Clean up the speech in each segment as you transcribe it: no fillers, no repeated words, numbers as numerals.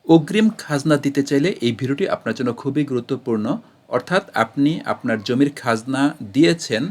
অগ্রিম খাজনা দিতে চাইলে এই ভিডিওটি আপনার জন্য খুবই গুরুত্বপূর্ণ। অর্থাৎ আপনি আপনার জমির খাজনা দিয়েছেন,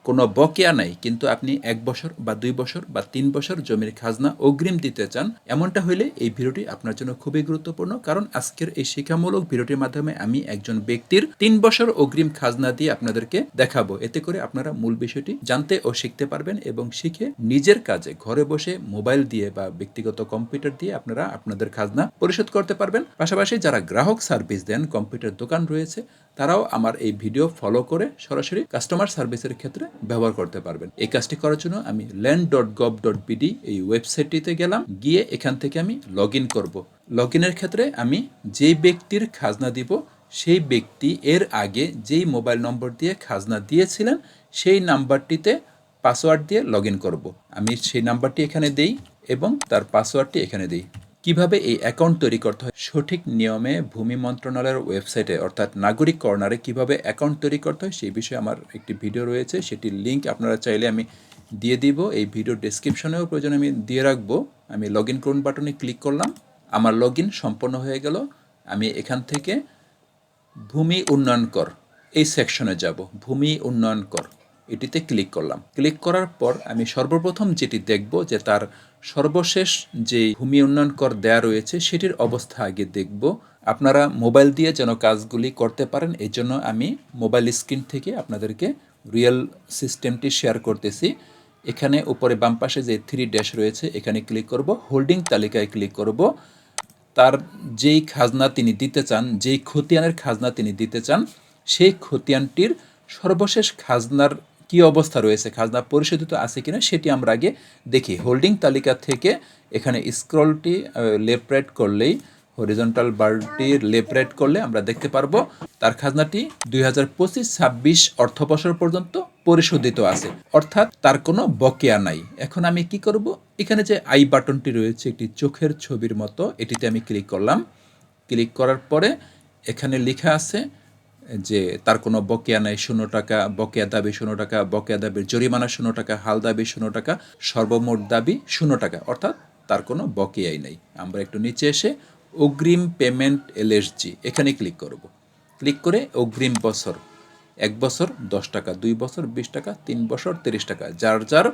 কোনো বকেয়া নাই, কিন্তু আপনি ১ বছর বা ২ বছর বা ৩ বছর জমির খাজনা অগ্রিম দিতে চান। এমনটা হইলে এই ভিডিওটি আপনার জন্য খুবই গুরুত্বপূর্ণ, কারণ আজকের এই শিক্ষামূলক ভিডিওটির মাধ্যমে আমি একজন ব্যক্তির ৩ বছর অগ্রিম খাজনা দিয়ে আপনাদেরকে দেখাবো। এতে করে আপনারা মূল বিষয়টি জানতে ও শিখতে পারবেন এবং শিখে নিজের কাজে ঘরে বসে মোবাইল দিয়ে বা ব্যক্তিগত কম্পিউটার দিয়ে আপনারা আপনাদের খাজনা পরিশোধ করতে পারবেন। পাশাপাশি যারা গ্রাহক সার্ভিস দেন, কম্পিউটার দোকান রয়েছে, তারাও আমার এই ভিডিও ফলো করে সরাসরি কাস্টমার সার্ভিসের ক্ষেত্রে ব্যবহার করতে পারবেন। এই কাজটি করার জন্য আমি land.gov.bd এই ওয়েবসাইটটিতে গেলাম, গিয়ে এখান থেকে আমি লগ ইন করবো। লগ ইনের ক্ষেত্রে আমি যেই ব্যক্তির খাজনা দিব সেই ব্যক্তি এর আগে যেই মোবাইল নম্বর দিয়ে খাজনা দিয়েছিলেন সেই নাম্বারটিতে পাসওয়ার্ড দিয়ে লগ ইন করবো। আমি সেই নাম্বারটি এখানে দেই এবং তার পাসওয়ার্ডটি এখানে দিই। কিভাবে এই অ্যাকাউন্ট তৈরি করতে হয় সঠিক নিয়মে ভূমি মন্ত্রণালয়ের ওয়েবসাইটে অর্থাৎ নাগরিক কর্নারে কিভাবে অ্যাকাউন্ট তৈরি করতে হয় সেই বিষয়ে আমার একটি ভিডিও রয়েছে, সেটির লিঙ্ক আপনারা চাইলে আমি দিয়ে দিব। এই ভিডিও ডেসক্রিপশনেও প্রয়োজন আমি দিয়ে রাখবো। আমি লগ ইন করুন বাটনে ক্লিক করলাম, আমার লগ ইন সম্পন্ন হয়ে গেল। আমি এখান থেকে ভূমি উন্নয়ন কর এই সেকশনে যাব, ভূমি উন্নয়ন কর এটিতে ক্লিক করলাম। ক্লিক করার পর আমি সর্বপ্রথম যেটি দেখব যে তার সর্বশেষ যে ভূমি উন্নয়ন কর দেয়া রয়েছে সেটির অবস্থা আগে দেখব। আপনারা মোবাইল দিয়ে যেন কাজগুলি করতে পারেন এই জন্য আমি মোবাইল স্ক্রিন থেকে আপনাদেরকে রিয়েল সিস্টেমটি শেয়ার করতেছি। এখানে উপরে বাম পাশে যে 3 ড্যাশ রয়েছে এখানে ক্লিক করব, হোল্ডিং তালিকায় ক্লিক করব। তার যেই খাজনা তিনি দিতে চান, যেই খতিয়ানের খাজনা তিনি দিতে চান, সেই খতিয়ানটির সর্বশেষ খাজনার কি অবস্থা রয়েছে, খাজনা পরিশোধিত আছে কিনা সেটি আমরা আগে দেখি। হোল্ডিং তালিকা থেকে এখানে স্ক্রলটি লেফট রাইট করলেই, হরিজন্টাল বারটির লেফট রাইট করলে আমরা দেখতে পারবো তার খাজনাটি 2025-26 অর্থবছর পর্যন্ত পরিশোধিত আছে, অর্থাৎ তার কোনো বকেয়া নাই। এখন আমি কি করব, এখানে যে আই বাটনটি রয়েছে একটি চোখের ছবির মতো, এটিতে আমি ক্লিক করলাম। ক্লিক করার পরে এখানে লেখা আছে যে তার কোনো বকেয়া নাই, 0 টাকা, বকেয়া দাবি 0 টাকা, বকেয়া দাবির জরিমানা 0 টাকা, হাল দাবি 0 টাকা, সর্বমোট দাবি 0 টাকা, অর্থাৎ তার কোনো বকেয়াই নেই। আমরা একটু নিচে এসে অগ্রিম পেমেন্ট এলএসজি এখানে ক্লিক করব। ক্লিক করে অগ্রিম বছর 1 বছর 10 টাকা, 2 বছর 20 টাকা, 3 বছর 30 টাকা, যার যার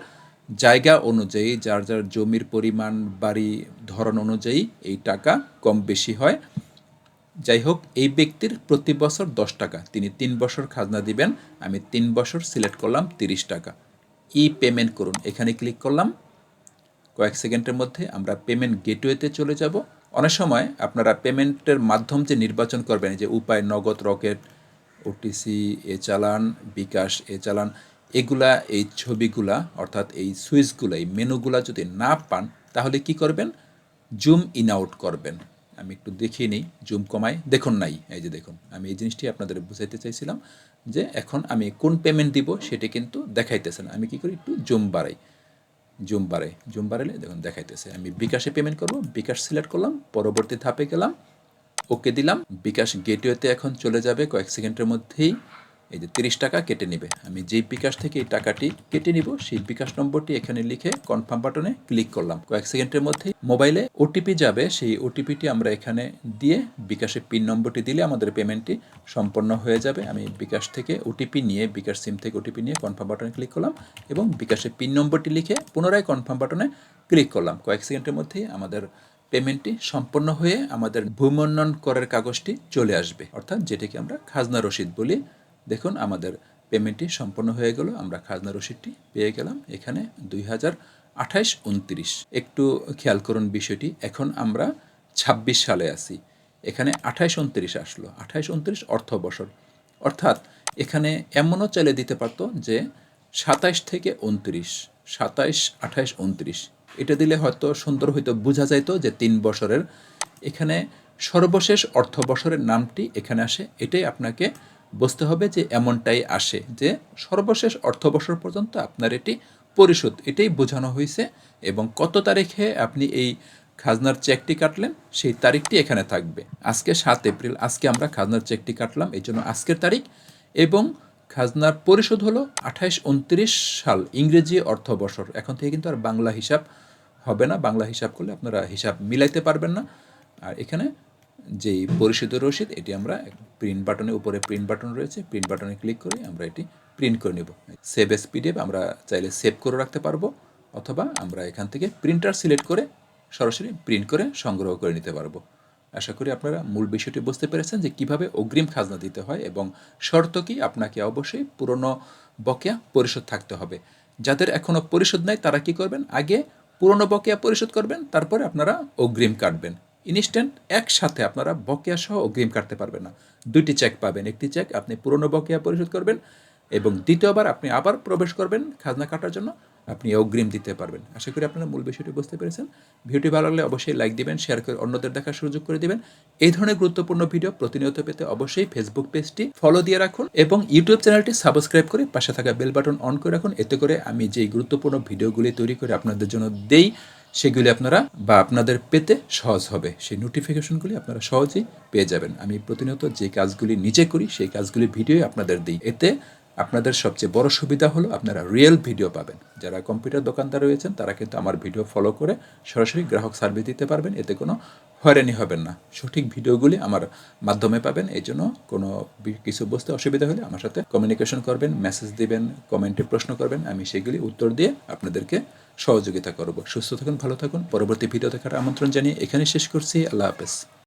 জায়গা অনুযায়ী, যার যার জমির পরিমাণ, বাড়ি ধরন অনুযায়ী এই টাকা কম বেশি হয়। যাই হোক, এই ব্যক্তির প্রতি বছর 10 টাকা, তিনি 3 বছর খাজনা দিবেন। আমি 3 বছর সিলেক্ট করলাম, 30 টাকা। ই পেমেন্ট করুন এখানে ক্লিক করলাম। কয়েক সেকেন্ডের মধ্যে আমরা পেমেন্ট গেটওয়েতে চলে যাব। অনেক সময় আপনারা পেমেন্টের মাধ্যম যে নির্বাচন করবেন, যে উপায়, নগদ, রকেট, ওটিসি, এ চালান, বিকাশ, এ চালান, এগুলা, এই ছবিগুলা অর্থাৎ এই সুইচগুলা, এই মেনুগুলা যদি না পান তাহলে কি করবেন, জুম ইন আউট করবেন। আমি একটু দেখিয়ে নিই, জুম কমাই, দেখুন নাই, এই যে দেখুন, আমি এই জিনিসটি আপনাদের বুঝাইতে চাইছিলাম যে এখন আমি কোন পেমেন্ট দিব সেটি কিন্তু দেখাইতেছে না। আমি কি করি, একটু জুম বাড়াই, জুম বাড়ালে দেখুন দেখাইতেছে। আমি বিকাশে পেমেন্ট করব, বিকাশ সিলেক্ট করলাম, পরবর্তী ধাপে গেলাম, ওকে দিলাম। বিকাশ গেটওয়েতে এখন চলে যাবে, কয়েক সেকেন্ডের মধ্যেই এই যে 30 টাকা কেটে নেবে। আমি যেই বিকাশ থেকে এই টাকাটি কেটে নিব সেই বিকাশ নম্বরটি এখানে লিখে কনফার্ম বাটনে ক্লিক করলাম। কয়েক সেকেন্ডের মধ্যেই মোবাইলে ওটিপি যাবে, সেই ওটিপিটি আমরা এখানে দিয়ে বিকাশে পিন নম্বরটি দিলে আমাদের পেমেন্টটি সম্পন্ন হয়ে যাবে। আমি বিকাশ থেকে ওটিপি নিয়ে, বিকাশ সিম থেকে ওটিপি নিয়ে কনফার্ম বাটনে ক্লিক করলাম এবং বিকাশে পিন নম্বরটি লিখে পুনরায় কনফার্ম বাটনে ক্লিক করলাম। কয়েক সেকেন্ডের মধ্যেই আমাদের পেমেন্টটি সম্পন্ন হয়ে আমাদের ভূমি উন্নয়ন করের কাগজটি চলে আসবে, অর্থাৎ যেটাকে আমরা খাজনা রসিদ বলি। দেখুন আমাদের পেমেন্টটি সম্পন্ন হয়ে গেল, আমরা খাজনা রসিদটি পেয়ে গেলাম এখানে 2028-29। একটু খেয়াল করুন বিষয়টি, এখন আমরা 26 সালে আছি, এখানে 28-29 আসলো, 28-29 অর্থ বছর, অর্থাৎ এখানে এমনও চাইলে দিতে পারতো যে 27 থেকে 29, 27, 28, 29, এটা দিলে হয়তো সুন্দর হয়তো বোঝা যাইতো যে 3 বছরের। এখানে সর্বশেষ অর্থ বছরের নামটি এখানে আসে, এটাই আপনাকে বুঝতে হবে যে এমনটাই আসে যে সর্বশেষ অর্থ বছর পর্যন্ত আপনার এটি পরিশোধ, এটাই বোঝানো হয়েছে। এবং কত তারিখে আপনি এই খাজনার চেকটি কাটলেন সেই তারিখটি এখানে থাকবে। আজকে 7 এপ্রিল, আজকে আমরা খাজনার চেকটি কাটলাম, এই জন্য আজকের তারিখ। এবং খাজনার পরিশোধ হলো 28-29 সাল ইংরেজি অর্থ বছর। এখন থেকে কিন্তু আর বাংলা হিসাব হবে না, বাংলা হিসাব করলে আপনারা হিসাব মিলাইতে পারবেন না। আর এখানে যেই পরিশোধিত রসিদ এটি আমরা প্রিন্ট বাটনের উপরে প্রিন্ট বাটন রয়েছে, প্রিন্ট বাটনে ক্লিক করে আমরা এটি প্রিন্ট করে নেব। সেভ এস পিডিএফ আমরা চাইলে সেভ করে রাখতে পারবো, অথবা আমরা এখান থেকে প্রিন্টার সিলেক্ট করে সরাসরি প্রিন্ট করে সংগ্রহ করে নিতে পারবো। আশা করি আপনারা মূল বিষয়টি বুঝতে পেরেছেন যে কিভাবে অগ্রিম খাজনা দিতে হয় এবং শর্ত কি, আপনাকে অবশ্যই পুরনো বকেয়া পরিশোধ থাকতে হবে। যাদের এখনও পরিশোধ নাই তারা কি করবেন, আগে পুরনো বকেয়া পরিশোধ করবেন, তারপরে আপনারা অগ্রিম কাটবেন। ইনস্ট্যান্ট একসাথে আপনারা বকেয়া সহ অগ্রিম কাটতে পারবেন না। দুইটি চেক পাবেন, একটি চেক আপনি পুরনো বকেয়া পরিশোধ করবেন এবং দ্বিতীয়বার আপনি আবার প্রবেশ করবেন খাজনা কাটার জন্য, আপনি অগ্রিম দিতে পারবেন। আশা করি আপনারা মূল বিষয়টি বুঝতে পেরেছেন। ভিডিওটি ভালো লাগলে অবশ্যই লাইক দিবেন, শেয়ার করে অন্যদের দেখার সুযোগ করে দিবেন। এই ধরনের গুরুত্বপূর্ণ ভিডিও প্রতিনিয়ত পেতে অবশ্যই ফেসবুক পেজটি ফলো দিয়ে রাখুন এবং ইউটিউব চ্যানেলটি সাবস্ক্রাইব করে পাশে থাকা বেল বাটন অন করে রাখুন। এতে করে আমি যেই গুরুত্বপূর্ণ ভিডিওগুলি তৈরি করে আপনাদের জন্য দেই, সেগুলি আপনারা বা আপনাদের পেতে সহজ হবে। সেই নোটিফিকেশনগুলি আপনারা সহজেই পেয়ে যাবেন। আমি প্রতিনিয়ত যে কাজগুলি নিজে করি সেই কাজগুলি ভিডিও আপনাদের দিই। এতে আপনাদের সবচেয়ে বড় সুবিধা হলো আপনারা রিয়েল ভিডিও পাবেন। যারা কম্পিউটার দোকানদার রয়েছেন তারা কিন্তু আমার ভিডিও ফলো করে সরাসরি গ্রাহক সার্ভিস দিতে পারবেন, এতে কোনো হয়রানি হবেন না। সঠিক ভিডিওগুলি আমার মাধ্যমে পাবেন। এই জন্য কোনো কিছু বুঝতে অসুবিধা হলে আমার সাথে কমিউনিকেশন করবেন, মেসেজ দিবেন, কমেন্টে প্রশ্ন করবেন, আমি সেগুলি উত্তর দিয়ে আপনাদেরকে সহযোগিতা করব। সুস্থ থাকুন, ভালো থাকুন। পরবর্তী ভিডিও দেখার আমন্ত্রণ জানিয়ে এখানে শেষ করছি। আল্লাহ হাফেজ।